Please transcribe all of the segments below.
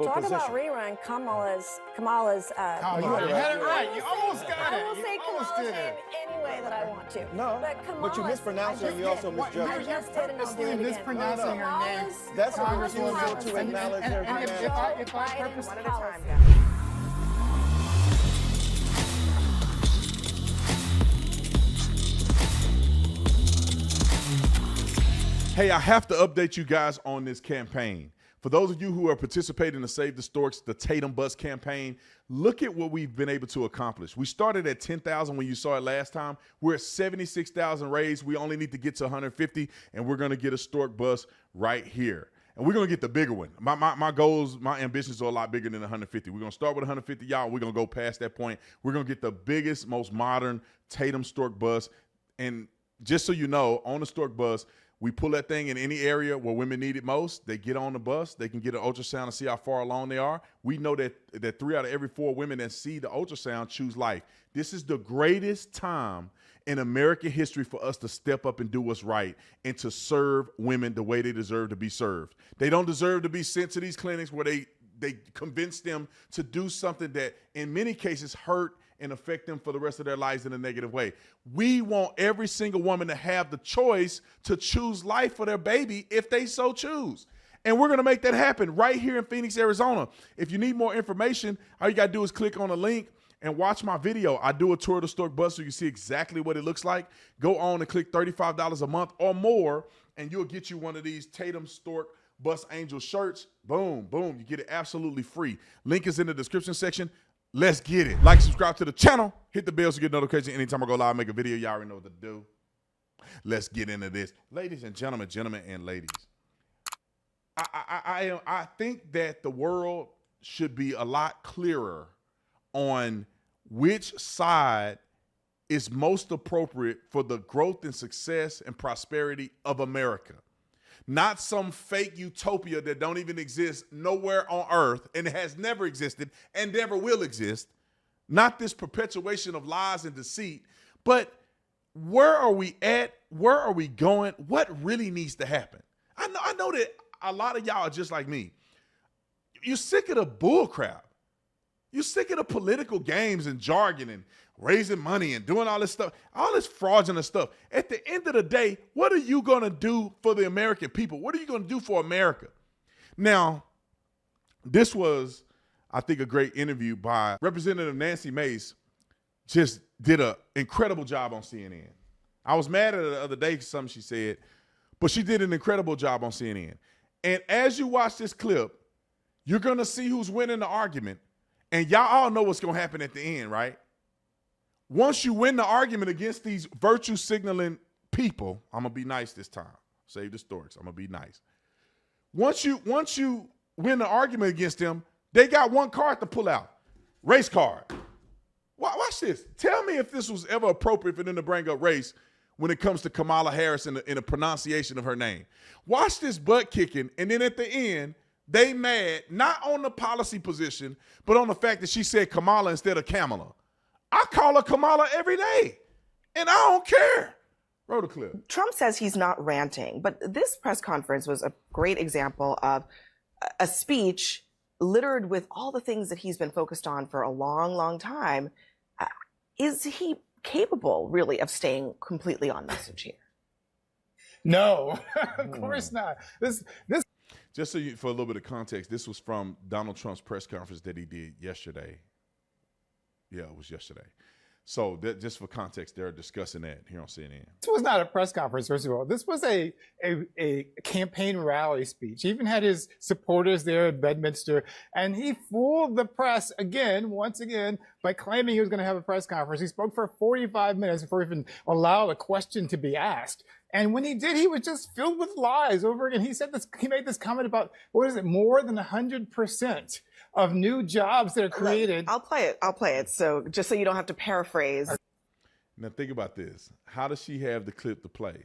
comfortable talk position. about rerun. Kamala's. You had it right. You almost got it. I will say You almost Kamala's did name it. any way that I want to. No, but you mispronounced her and you also misjudged I her. just did, and I'll do it again. mispronouncing her name. That's a Kamala's refusal policy. to acknowledge her And if humanity. I Biden's purpose- policy. Hey, I have to update you guys on this campaign. For those of you who are participating in the Save the Storks, the Tatum Bus campaign, look at what we've been able to accomplish. We started at 10,000 when you saw it last time. We're at 76,000 raised. We only need to get to 150, and we're going to get a stork bus right here. And we're going to get the bigger one. My goals, my ambitions are a lot bigger than 150. We're going to start with 150, y'all. We're going to go past that point. We're going to get the biggest, most modern Tatum stork bus. And just so you know, on the stork bus, we pull that thing in any area where women need it most. They get on the bus. They can get an ultrasound and see how far along they are. We know that 3 out of every 4 women that see the ultrasound choose life. This is the greatest time in American history for us to step up and do what's right and to serve women the way they deserve to be served. They don't deserve to be sent to these clinics where they convince them to do something that in many cases hurt and affect them for the rest of their lives in a negative way. We want every single woman to have the choice to choose life for their baby if they so choose. And we're going to make that happen right here in Phoenix, Arizona. If you need more information, all you got to do is click on the link and watch my video. I do a tour of the stork bus so you see exactly what it looks like. Go on and click $35 a month or more, and you'll get you one of these Tatum Stork Bus Angel shirts. Boom, boom. You get it absolutely free. Link is in the description section. Let's get it. Like, subscribe to the channel. Hit the bell so you get notifications anytime I go live, make a video. Y'all already know what to do. Let's get into this. Ladies and gentlemen and ladies, I think that the world should be a lot clearer on which side is most appropriate for the growth and success and prosperity of America. Not some fake utopia that don't even exist nowhere on earth and has never existed and never will exist. Not this perpetuation of lies and deceit, but where are we at? Where are we going? What really needs to happen? I know that a lot of y'all are just like me. You're sick of the bull crap. You're sick of the political games and jargon and raising money and doing all this stuff, all this fraudulent stuff. At the end of the day, what are you going to do for the American people? What are you going to do for America? Now, this was, I think, a great interview by Representative Nancy Mace. Just did an incredible job on CNN. I was mad at her the other day for something she said, but she did an incredible job on CNN. And as you watch this clip, you're going to see who's winning the argument. And y'all all know what's going to happen at the end, right? Once you win the argument against these virtue signaling people, I'm going to be nice this time. Save the storks. I'm going to be nice. Once you win the argument against them, they got one card to pull out. Race card. Watch this. Tell me if this was ever appropriate for them to bring up race when it comes to Kamala Harris in the pronunciation of her name. Watch this butt kicking, and then at the end, they mad, not on the policy position, but on the fact that she said Kamala instead of Kamala. I call her Kamala every day, and I don't care. Roll the clip. Trump says he's not ranting, but this press conference was a great example of a speech littered with all the things that he's been focused on for a long, long time. Is he capable, really, of staying completely on message here? No, of course not. This. Just so for a little bit of context, this was from Donald Trump's press conference that he did yesterday. Yeah, it was yesterday. So just for context, they're discussing that here on CNN. This was not a press conference, first of all. This was a campaign rally speech. He even had his supporters there at Bedminster, and he fooled the press once again, by claiming he was going to have a press conference. He spoke for 45 minutes before he even allowed a question to be asked. And when he did, he was just filled with lies over again. He made this comment about, more than 100% of new jobs that are created. I'll play it. So just so you don't have to paraphrase. Now think about this. How does she have the clip to play?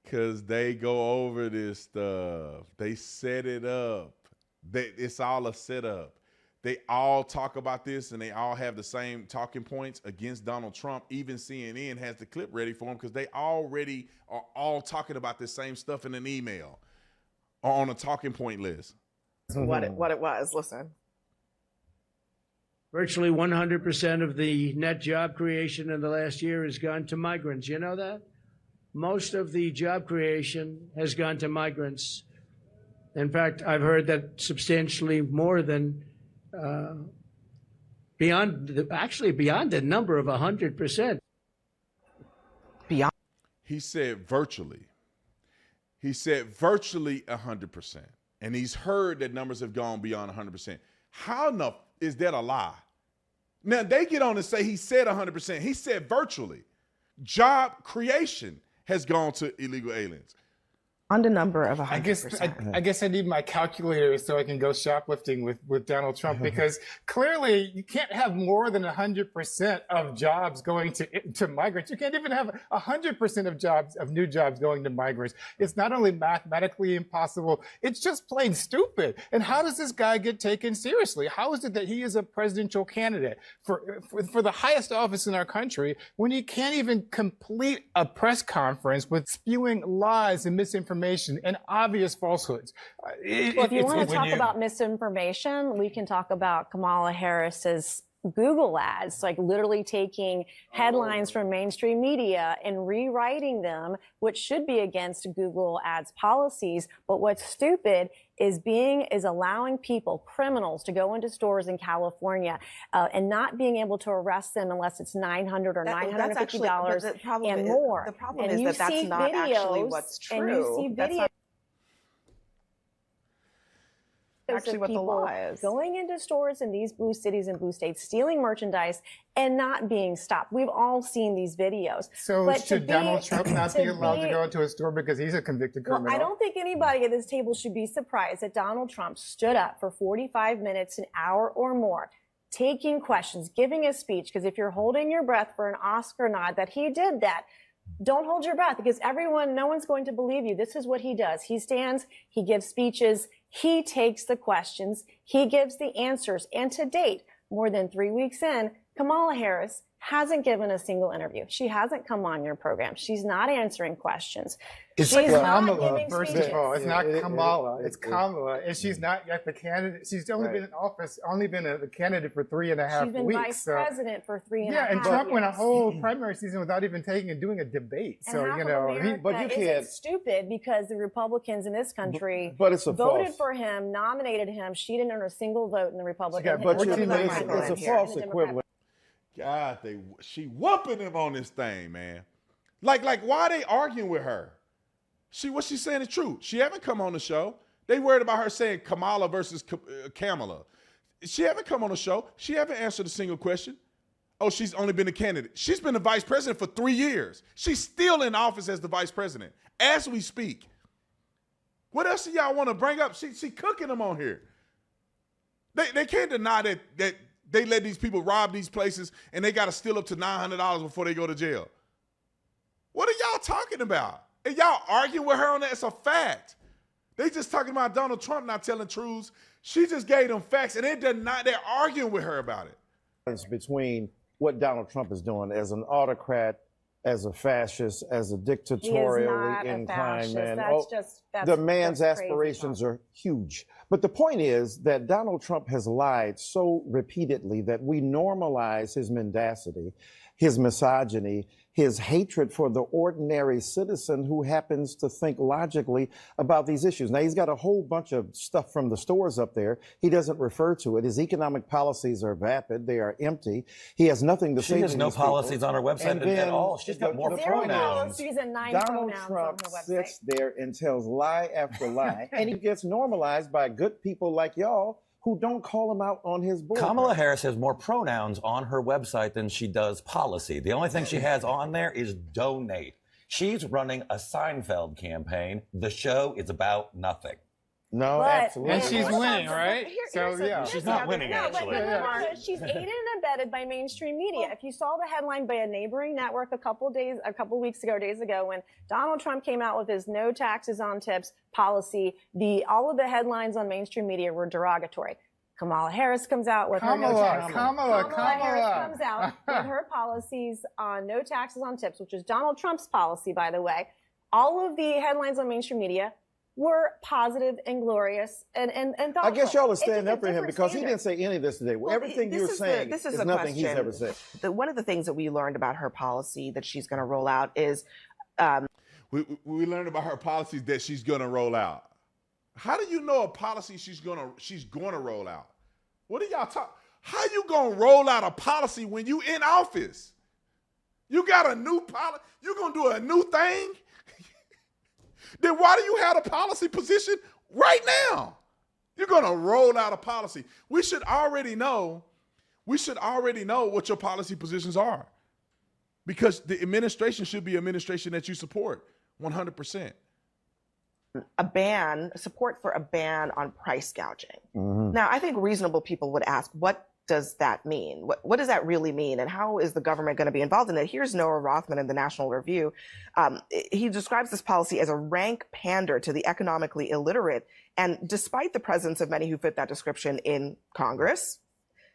Because they go over this stuff. They set it up. It's all a setup. They all talk about this, and they all have the same talking points against Donald Trump. Even CNN has the clip ready for him because they already are all talking about the same stuff in an email or on a talking point list. what it was. Listen. Virtually 100% of the net job creation in the last year has gone to migrants. You know that? Most of the job creation has gone to migrants. In fact, I've heard that substantially more than beyond the number of 100%. Beyond. He said virtually. He said virtually 100%. And he's heard that numbers have gone beyond 100%. How enough is that a lie? Now, they get on and say he said 100%. He said virtually. Job creation has gone to illegal aliens. On the number of 100%. I guess I need my calculator so I can go shoplifting with Donald Trump, because clearly you can't have more than 100% of jobs going to migrants. You can't even have 100% of new jobs going to migrants. It's not only mathematically impossible, it's just plain stupid. And how does this guy get taken seriously? How is it that he is a presidential candidate for the highest office in our country when he can't even complete a press conference with spewing lies and misinformation and obvious falsehoods? Well, if you want to talk about misinformation, we can talk about Kamala Harris's Google ads, like literally taking headlines from mainstream media and rewriting them, which should be against Google ads policies. But what's stupid is allowing people, criminals, to go into stores in California and not being able to arrest them unless it's $900 or $950 and more. The problem is that that's not actually what's true. And you see videos. Actually what the law is. Going into stores in these blue cities and blue states, stealing merchandise and not being stopped. We've all seen these videos. So should Donald Trump not be allowed to go into a store because he's a convicted criminal? Well, I don't think anybody at this table should be surprised that Donald Trump stood up for 45 minutes, an hour or more, taking questions, giving a speech, because if you're holding your breath for an Oscar nod that he did that, don't hold your breath, because no one's going to believe you. This is what he does. He stands, he gives speeches, he takes the questions, he gives the answers. And to date, more than 3 weeks in, Kamala Harris hasn't given a single interview. She hasn't come on your program. She's not answering questions. It's She's not Kamala, giving first speeches. of all. It's not Kamala. It's Kamala. And she's not yet the candidate. She's only been in office, the candidate for 3.5 weeks. She's been vice president for 3.5 years. Yeah, and Trump went a whole primary season without even doing a debate. And So, half you of know, America isn't stupid because the Republicans in this country voted for him, nominated him. She didn't earn a single vote in the Republican. It's a false equivalent. God, she whooping him on this thing, man. Like, why are they arguing with her? What she's saying is true. She haven't come on the show. They worried about her saying Kamala versus Kamala. She haven't come on the show. She haven't answered a single question. Oh, she's only been a candidate. She's been the vice president for 3 years. She's still in office as the vice president as we speak. What else do y'all want to bring up? She cooking them on here. They can't deny that they let these people rob these places and they got to steal up to $900 before they go to jail. What are y'all talking about? And y'all arguing with her on that? It's a fact. They just talking about Donald Trump not telling truths. She just gave them facts, and they're arguing with her about it. Between what Donald Trump is doing as an autocrat, as a fascist, as a dictatorially inclined man. The man's aspirations are huge. But the point is that Donald Trump has lied so repeatedly that we normalize his mendacity, his misogyny, his hatred for the ordinary citizen who happens to think logically about these issues. Now, he's got a whole bunch of stuff from the stores up there. He doesn't refer to it. His economic policies are vapid. They are empty. He has nothing to say to these people. She has no policies on her website at all. She's got more pronouns. Donald Trump sits there and tells lie after lie, and he gets normalized by good people like y'all who don't call him out on his board. Kamala Harris has more pronouns on her website than she does policy. The only thing she has on there is donate. She's running a Seinfeld campaign. The show is about nothing. No, absolutely. And she's winning, right? She's not winning, actually. She's aided and abetted by mainstream media. If you saw the headline by a neighboring network a couple weeks ago, when Donald Trump came out with his no taxes on tips policy, all of the headlines on mainstream media were derogatory. Kamala Harris comes out with her no taxes. Kamala Harris comes out with her policies on no taxes on tips, which is Donald Trump's policy, by the way. All of the headlines on mainstream media were positive and glorious and thoughtful. I guess y'all are standing up for him because he didn't say any of this today. Well, everything you're saying this is nothing he's ever said. One of the things that we learned about her policy that she's going to roll out is we learned about her policies that she's going to roll out. How do you know a policy she's going to roll out? What are y'all talking? How you going to roll out a policy when you in office? You got a new policy? You going to do a new thing? Then why do you have a policy position right now? You're going to roll out a policy. We should already know what your policy positions are. Because the administration should be an administration that you support 100%. Support for a ban on price gouging. Mm-hmm. Now, I think reasonable people would ask, what does that mean? What does that really mean? And how is the government going to be involved in it? Here's Noah Rothman in the National Review. He describes this policy as a rank pander to the economically illiterate. And despite the presence of many who fit that description in Congress,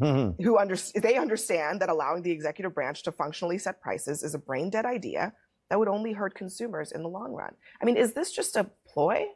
they understand that allowing the executive branch to functionally set prices is a brain-dead idea that would only hurt consumers in the long run. I mean, is this just a ploy?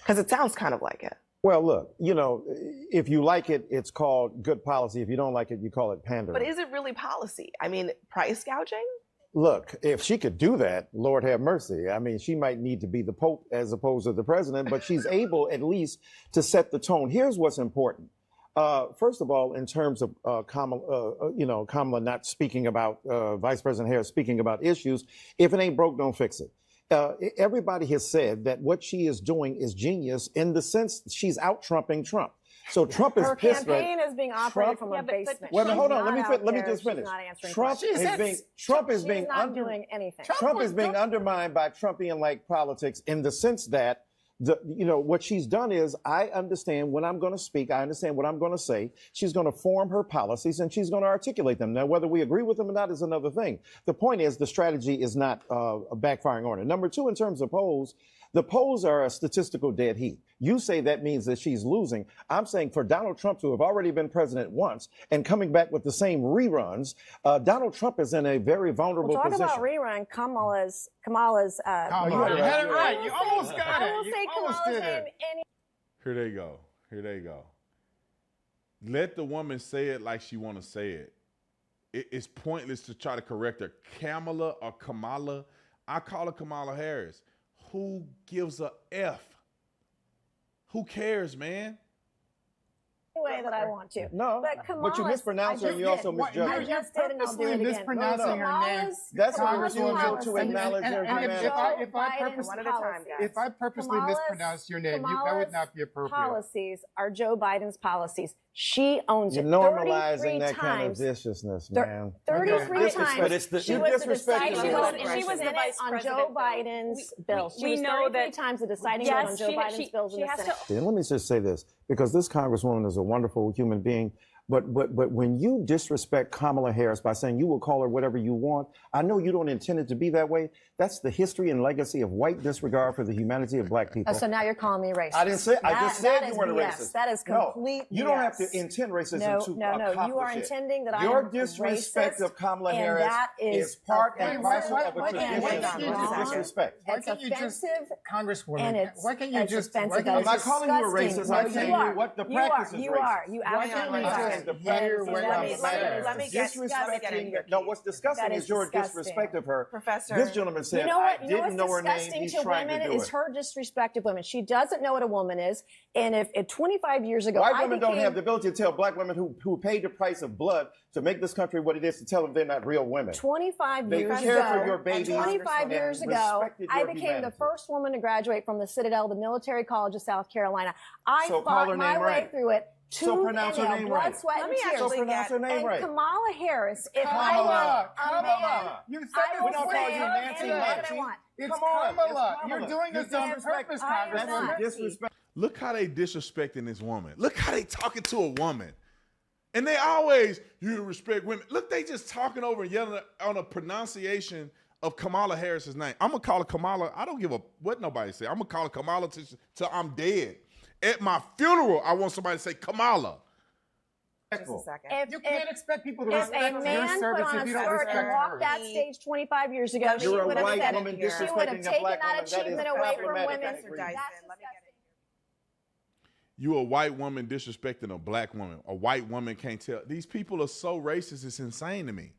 Because it sounds kind of like it. Well, look, if you like it, it's called good policy. If you don't like it, you call it pandering. But is it really policy? I mean, price gouging? Look, if she could do that, Lord have mercy. I mean, she might need to be the Pope as opposed to the president, but she's able at least to set the tone. Here's what's important. First of all, in terms of Kamala not speaking about, Vice President Harris speaking about issues, if it ain't broke, don't fix it. Everybody has said that what she is doing is genius in the sense she's out-trumping Trump. So Trump is pissed. Her campaign is being operated from a basement. Wait a minute, hold on. Let me just finish. Trump is being undermined by Trumpian-like politics in the sense that what she's done is, I understand when I'm going to speak, I understand what I'm going to say. She's going to form her policies and she's going to articulate them. Now, whether we agree with them or not is another thing. The point is the strategy is not a backfiring on her. Number two, in terms of polls, the polls are a statistical dead heat. You say that means that she's losing. I'm saying for Donald Trump to have already been president once and coming back with the same reruns, Donald Trump is in a very vulnerable position. Talk about rerun. Kamala's. You had it right. You almost got it. I will say Kamala's name. Here they go. Let the woman say it like she want to say it. It's pointless to try to correct her. Kamala or Kamala. I call her Kamala Harris. Who gives a F? Who cares, man? The way that I want to. No, but you mispronounce her and you also misjudge her. I just did, and I'll do it again. Mispronouncing her name. That's a refusal to acknowledge her humanity. If I purposely mispronounce your name, that would not be appropriate. Policies are Joe Biden's policies. She owns it. You're normalizing that kind of viciousness, man. 33 times. She was the deciding vote. She was the vice on Joe Biden's bills. We know that 33 times the deciding vote on Joe Biden's bills in the Senate. Let me just say this, because this Congresswoman is a wonderful human being. But when you disrespect Kamala Harris by saying you will call her whatever you want, I know you don't intend it to be that way. That's the history and legacy of white disregard for the humanity of black people. So now you're calling me racist. I didn't say. I just said you weren't a racist. That is complete. No, you don't have to intend racism to accomplish it. You are intending that your disrespect of Kamala Harris is part and parcel of a tradition of disrespect. Why can't you just, Congresswoman? Why can't you just? I'm not calling you a racist. I'm telling you what the practice is. You are. You absolutely are. Let me get no, what's disgusting is your disrespect of her. Professor, this gentleman said, I didn't know her name. He's trying to do it. Is her disrespect of women. She doesn't know what a woman is. And if 25 years ago, white women don't have the ability to tell black women who paid the price of blood to make this country what it is, to tell them they're not real women. 25 years ago, care for your babies. 25 years ago, I became the first woman to graduate from the Citadel, the Military College of South Carolina. I fought my way through it. So pronounce her name right. Let me actually pronounce her name right. Kamala Harris. If Kamala. You said we don't call you Nancy. It's Kamala. You're doing this on purpose, Congresswoman. Disrespect. Look how they disrespecting this woman. Look how they talking to a woman. And they always, you respect women. Look, they just talking over and yelling on a pronunciation of Kamala Harris's name. I'm going to call her Kamala. I don't give a what nobody say. I'm going to call her Kamala till I'm dead. At my funeral, I want somebody to say Kamala. Just a second. You can't expect people to If respect a your man service put on if a you don't skirt respect and walked hers. that stage 25 years ago, she You're a would have white said woman she would have disrespecting a taken black that woman. That is achievement away from problematic. women. Professor Dyson, let me get it. You a white woman disrespecting a black woman. A white woman can't tell. These people are so racist. It's insane to me.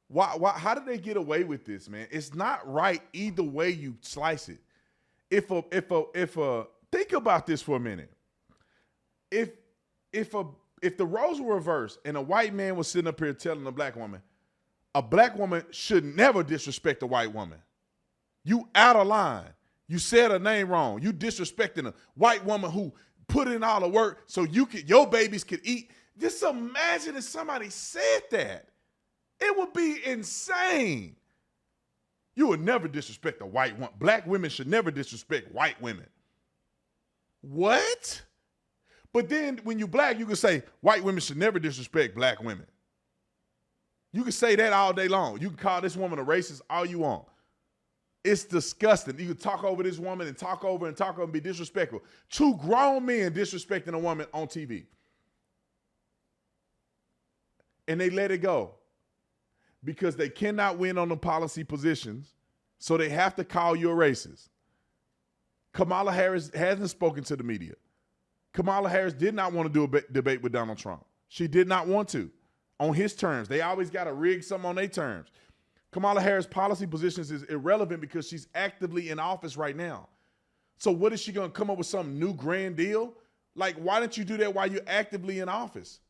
Why? How did they get away with this, man? It's not right either way you slice it. If think about this for a minute. If the roles were reversed and a white man was sitting up here telling a black woman should never disrespect a white woman. You out of line. You said her name wrong. You disrespecting a white woman who put in all the work so your babies could eat. Just imagine if somebody said that. It would be insane. You would never disrespect a white woman. Black women should never disrespect white women. What? But then when you black, you can say white women should never disrespect black women. You can say that all day long. You can call this woman a racist all you want. It's disgusting. You can talk over this woman and talk over and be disrespectful. Two grown men disrespecting a woman on TV. And they let it go because they cannot win on the policy positions, so they have to call you a racist. Kamala Harris hasn't spoken to the media. Kamala Harris did not want to do a debate with Donald Trump. She did not want to on his terms. They always got to rig something on their terms. Kamala Harris' policy positions is irrelevant because she's actively in office right now. So what is she going to come up with some new grand deal? Like, why didn't you do that while you're actively in office?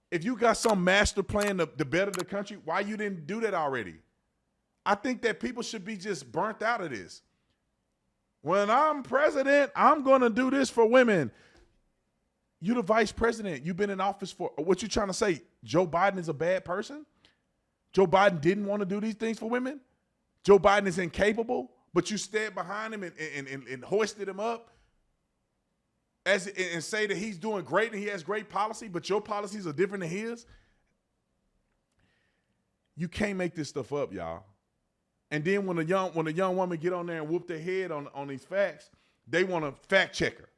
If you got some master plan to better the country, why you didn't do that already? I think that people should be just burnt out of this. When I'm president, I'm going to do this for women. You the vice president. You've been in office for, what you trying to say? Joe Biden is a bad person? Joe Biden didn't want to do these things for women? Joe Biden is incapable, but you stand behind him and hoisted him up and say that he's doing great and he has great policy, but your policies are different than his? You can't make this stuff up, y'all. And then when a young woman get on there and whoop their head on these facts, they want to fact check her.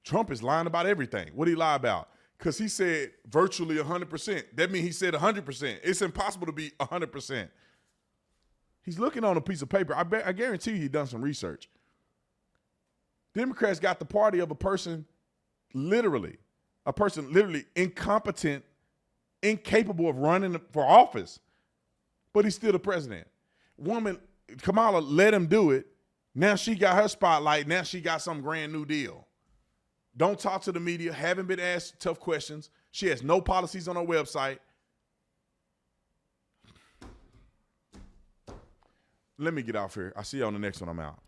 Trump is lying about everything. What did he lie about? Because he said virtually 100%. That means he said 100%. It's impossible to be 100%. He's looking on a piece of paper. I guarantee you he done some research. Democrats got the party of a person literally incompetent, incapable of running for office, but he's still the president. Woman, Kamala let him do it. Now she got her spotlight. Now she got some grand new deal. Don't talk to the media. Haven't been asked tough questions. She has no policies on her website. Let me get off here. I'll see you on the next one. I'm out.